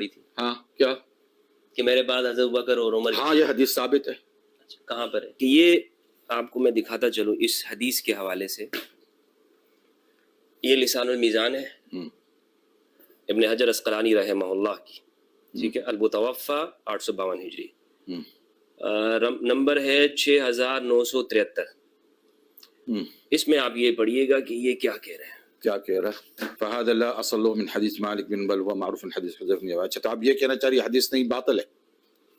پڑی تھی؟ ہاں کیا کہ میرے بعد حضرت ابوبکر اور عمر. ہاں یہ حدیث ثابت ہے. کہاں پر ہے؟ کہ یہ آپ کو میں دکھاتا چلوں اس حدیث کے حوالے سے. یہ لسان المیزان ہے ابن حجر اسقلانی رحمہ اللہ کی، ٹھیک ہے، المتوفی 852 ہجری، نمبر ہے 6973. اس میں آپ یہ پڑھیے گا کہ یہ کیا کہہ رہے ہیں. کیا کہہ رہا ہے؟ فهذا لا اصل له من حدیث مالک بن بل هو معروف حدیث حذیفہ بن یمان. اچھا تو آپ یہ کہنا چاہ رہی حدیث نہیں باطل ہے؟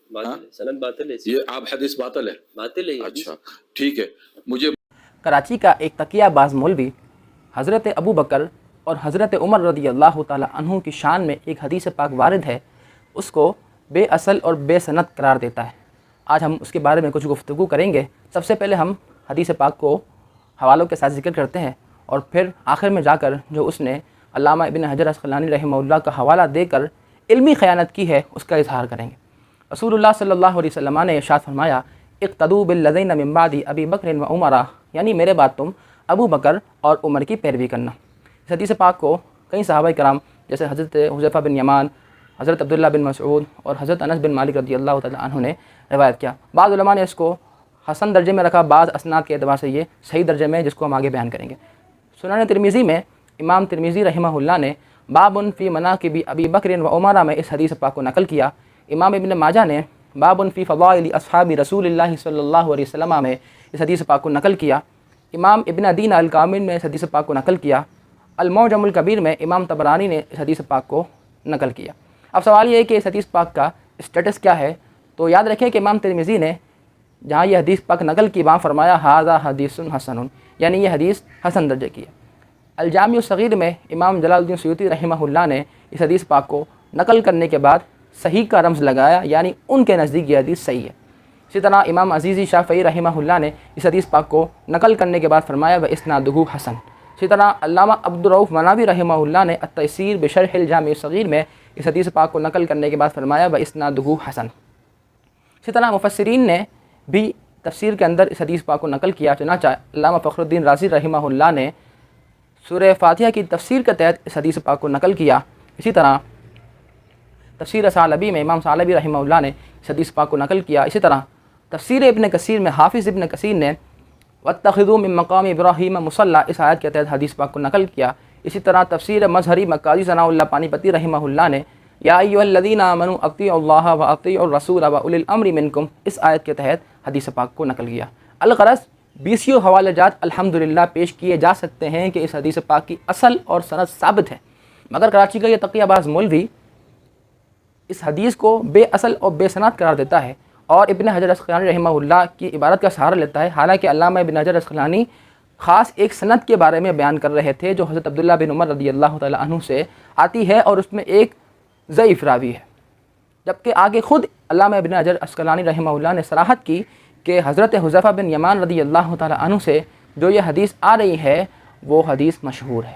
باطل ہے، سند باطل ہے، یہ آپ حدیث باطل ہے؟ باطل ہے یہ حدیث. اچھا ٹھیک ہے. مجھے کراچی کا ایک تقیہ باز مولوی حضرت ابو بکر اور حضرت عمر رضی اللہ تعالی عنہ کی شان میں ایک حدیث پاک وارد ہے، اس کو بے اصل اور بے سند قرار دیتا ہے. آج ہم اس کے بارے میں کچھ گفتگو کریں گے. سب سے پہلے ہم حدیث پاک کو حوالوں کے ساتھ ذکر کرتے ہیں اور پھر آخر میں جا کر جو اس نے علامہ ابن حجر اسقلانی رحمہ اللہ کا حوالہ دے کر علمی خیانت کی ہے اس کا اظہار کریں گے. رسول اللہ صلی اللہ علیہ وسلم نے ارشاد فرمایا اقتدوا بالذین من بعد ابی بکر و عمر، یعنی میرے بعد تم ابو بکر اور عمر کی پیروی کرنا. اس حدیث پاک کو کئی صحابہ کرام جیسے حضرت حذیفہ بن یمان، حضرت عبداللہ بن مسعود اور حضرت انس بن مالک رضی اللہ تعالی عنہ نے روایت کیا. بعض علماء نے اس کو حسن درجے میں رکھا، بعض اسناد کے اعتبار سے یہ صحیح درجے میں، جس کو ہم آگے بیان کریں گے. سنن ترمذی میں امام ترمذی رحمہ اللہ نے باب فی مناقب ابی بکر و عمر میں اس حدیث پاک کو نقل کیا. امام ابن ماجہ نے باب فی فضائل اصحاب رسول اللہ صلی اللہ علیہ وسلم میں اس حدیث پاک کو نقل کیا. امام ابن عدین الکامل نے اس حدیث پاک کو نقل کیا. المعجم الکبیر میں امام طبرانی نے اس حدیث پاک کو نقل کیا. اب سوال یہ ہے کہ اس حدیث پاک کا اسٹیٹس کیا ہے؟ تو یاد رکھیں کہ امام ترمذی نے جہاں یہ حدیث پاک نقل کی وہاں فرمایا ھذا حدیث حسن، یعنی یہ حدیث حسن درجے کی ہے. الجامع الصغیر میں امام جلال الدین سیوطی رحمہ اللہ نے اس حدیث پاک کو نقل کرنے کے بعد صحیح کا رمز لگایا، یعنی ان کے نزدیک یہ حدیث صحیح ہے. اسی طرح امام عزیزی شافعی رحمہ اللہ نے اس حدیث پاک کو نقل کرنے کے بعد فرمایا واسنادہ حسن. اسی طرح علامہ عبدالرؤف مناوی رحمہ اللہ نے التیسیر بشرح الجامع الصغیر میں اس حدیث پاک کو نقل کرنے کے بعد فرمایا واسنادہ حسن. اسی طرح مفسرین نے بھی تفسیر کے اندر اس حدیث پاک کو نقل کیا. چنانچہ علامہ فخر الدین رازی رحمہ اللہ نے سورہ فاتحہ کی تفسیر کے تحت اس حدیث پاک کو نقل کیا. اسی طرح تفسیر ثعلبی میں امام ثعلبی رحمہ اللہ نے اس حدیث پاک کو نقل کیا. اسی طرح تفسیر ابن کثیر میں حافظ ابن کثیر نے واتخذوا من مقام ابراہیم مصلی اس آیت کے تحت حدیث پاک کو نقل کیا. اسی طرح تفسیر مظہری مقاضی ثناء اللہ پانی پتی رحمہ اللہ نے یا ایھا الذین آمنوا اطیعوا اللہ واطیعوا الرسول واولی الامر منکم اس آیت کے تحت حدیث پاک کو نقل کیا. الغرض 20 حوالہ جات الحمدللہ پیش کیے جا سکتے ہیں کہ اس حدیث پاک کی اصل اور سند ثابت ہے، مگر کراچی کا یہ تقیہ باز مولوی اس حدیث کو بے اصل اور بے سند قرار دیتا ہے اور ابن حجر اسقلانی رحمہ اللہ کی عبارت کا سہارا لیتا ہے. حالانکہ علامہ ابن حجر اسقلانی خاص ایک سند کے بارے میں بیان کر رہے تھے جو حضرت عبداللہ بن عمر رضی اللہ تعالی عنہ سے آتی ہے اور اس میں ایک ضعیف راوی ہے، جبکہ آگے خود علامہ ابن حجر اسقلانی رحمہ اللہ نے صراحت کی کہ حضرت حذیفہ بن یمان رضی اللہ تعالی عنہ سے جو یہ حدیث آ رہی ہے وہ حدیث مشہور ہے.